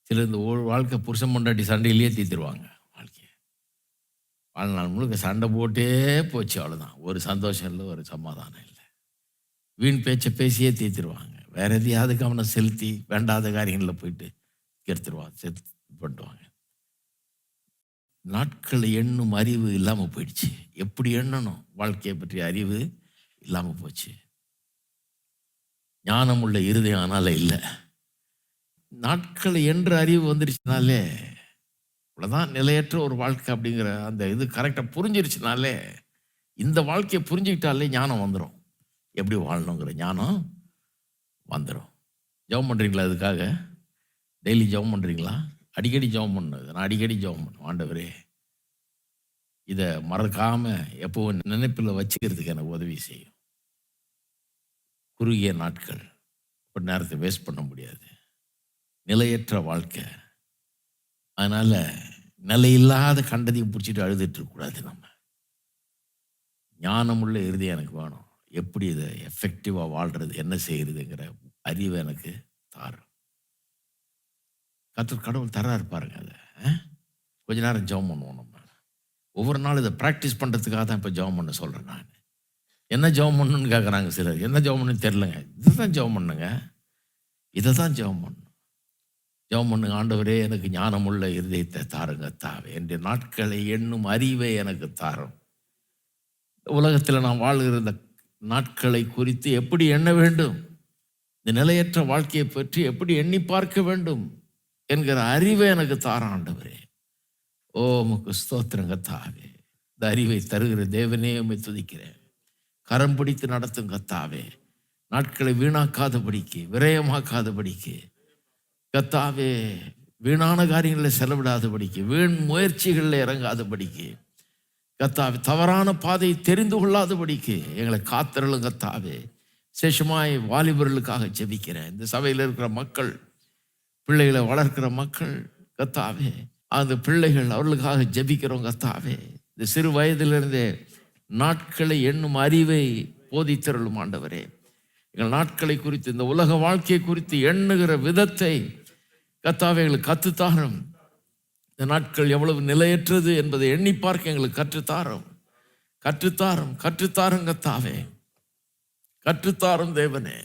சிலர் இந்த ஒரு வாழ்க்கை புருஷன் பொண்டாட்டி சண்டையிலேயே தீர்த்துருவாங்க வாழ்க்கையை. வாழ்நாள் முழுக்க சண்டை போட்டே போச்சு, அவ்வளோதான். ஒரு சந்தோஷம் இல்லை, ஒரு சமாதானம் இல்லை. வீண் பேச்சை பேசியே தீர்த்துருவாங்க. வேற எதையாவது கவனம் செலுத்தி வேண்டாத காரியங்களில் போயிட்டு கெடுத்துருவாங்க, செத்து பண்ணுவாங்க. நாட்களை எண்ணும் அறிவு இல்லாமல் போயிடுச்சு. எப்படி எண்ணணும் வாழ்க்கையை பற்றிய அறிவு இல்லாமல் போச்சு. ஞானம் உள்ள இருதயம் ஆனால இல்லை. நாட்களை என்ற அறிவு வந்துருச்சுனாலே இவ்வளோதான், நிலையற்ற ஒரு வாழ்க்கை அப்படிங்கிற அந்த இது கரெக்டாக புரிஞ்சிருச்சுனாலே, இந்த வாழ்க்கையை புரிஞ்சுக்கிட்டாலே ஞானம் வந்துடும். எப்படி வாழணுங்கிற ஞானம் வந்துடும். ஜெபம் பண்ணுறீங்களா? அதுக்காக டெய்லி ஜெபம் பண்ணுறீங்களா? அடிக்கடி ஜெபம் பண்ணுது. நான் அடிக்கடி ஜெபம் பண்ணுவேன், ஆண்டவரே இதை மறக்காமல் எப்போவும் நினைப்பில் வச்சுக்கிறதுக்கு எனக்கு உதவி செய்யும். குறுகிய நாட்கள் ஒரு நேரத்தை வேஸ்ட் பண்ண முடியாது. நிலையற்ற வாழ்க்கை, அதனால் நிலையில்லாத கண்டதையும் பிடிச்சிட்டு அழுதுட்டு இருக்கக்கூடாது. நம்ம ஞானமுள்ள இருதயம் எனக்கு வேணும். எப்படி இதை எஃபெக்டிவாக வாழ்கிறது, என்ன செய்கிறதுங்கிற அறிவை எனக்கு தாரும். கடவுள் தராரு பாருங்க. அதை கொஞ்ச நேரம் ஜெபம் பண்ணுவோம். நம்ம ஒவ்வொரு நாள் இதை ப்ராக்டிஸ் பண்ணுறதுக்காக தான் இப்போ ஜெபம் பண்ண சொல்கிறேன். நான் என்ன ஜெபம் பண்ணணுன்னு கேட்குறாங்க சிலர். என்ன ஜெபம் பண்ணு தெரிலங்க. இதுதான் ஜெபம் பண்ணுங்க, இதை தான் ஜெபம் பண்ணணும். ஜெபம் பண்ணுங்க, ஆண்டவரே எனக்கு ஞானமுள்ள இருதயத்தை தாருங்க தாவே, என்ற நாட்களை எண்ணும் அறிவை எனக்கு தாரும். உலகத்தில் நான் வாழ்கிற இந்த நாட்களை குறித்து எப்படி எண்ண வேண்டும், இந்த நிலையற்ற வாழ்க்கையை பற்றி எப்படி எண்ணி பார்க்க வேண்டும் என்கிற அறிவை எனக்கு தாரம் ஆண்டவரே. ஓ உமக்கு ஸ்தோத்திரங்க தாவே. இந்த அறிவை தருகிற தேவனே உம்மை துதிக்கிறேன். கரம் பிடித்து நடத்தும் கத்தாவே. நாட்களை வீணாக்காதபடிக்கு, விரயமாக்காதபடிக்கு கத்தாவே, வீணான காரியங்களில் செலவிடாதபடிக்கு, வீண் முயற்சிகளில் இறங்காதபடிக்கு கத்தாவே, தவறான பாதையை தெரிந்து கொள்ளாதபடிக்கு எங்களை காத்திரலும் கத்தாவே. விசேஷமாய் வாலிபர்களுக்காக ஜெபிக்கிறேன். இந்த சபையில் இருக்கிற மக்கள், பிள்ளைகளை வளர்க்கிற மக்கள் கத்தாவே, அந்த பிள்ளைகள் அவர்களுக்காக ஜெபிக்கிறோம் கத்தாவே. இந்த சிறு வயதிலிருந்தே நாட்களை எண்ணும் அறிவை போதித்தருளும் ஆண்டவரே. எங்கள் நாட்களை குறித்து, இந்த உலக வாழ்க்கையை குறித்து எண்ணுகிற விதத்தை கத்தாவே எங்களுக்கு கற்றுத்தாரும். இந்த நாட்கள் எவ்வளவு நிலையற்றது என்பதை எண்ணி பார்க்க எங்களுக்கு கற்றுத்தாரும், கற்றுத்தாரும், கற்றுத்தாரும் கத்தாவே. கற்றுத்தாரும் தேவனே,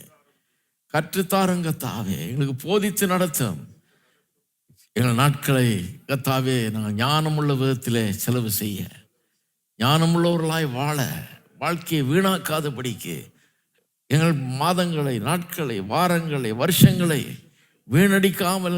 கற்றுத்தாரும் கத்தாவே. எங்களுக்கு போதித்து நடத்தும். எங்கள் நாட்களை கத்தாவே நாங்கள் ஞானமுள்ள விதத்திலே செலவு செய்ய, ஞானமுள்ளவர்களாய் வாழ, வாழ்க்கையை வீணாக்காதபடிக்கு எங்கள் மாதங்களை, நாட்களை, வாரங்களை, வருஷங்களை வீணடிக்காமல்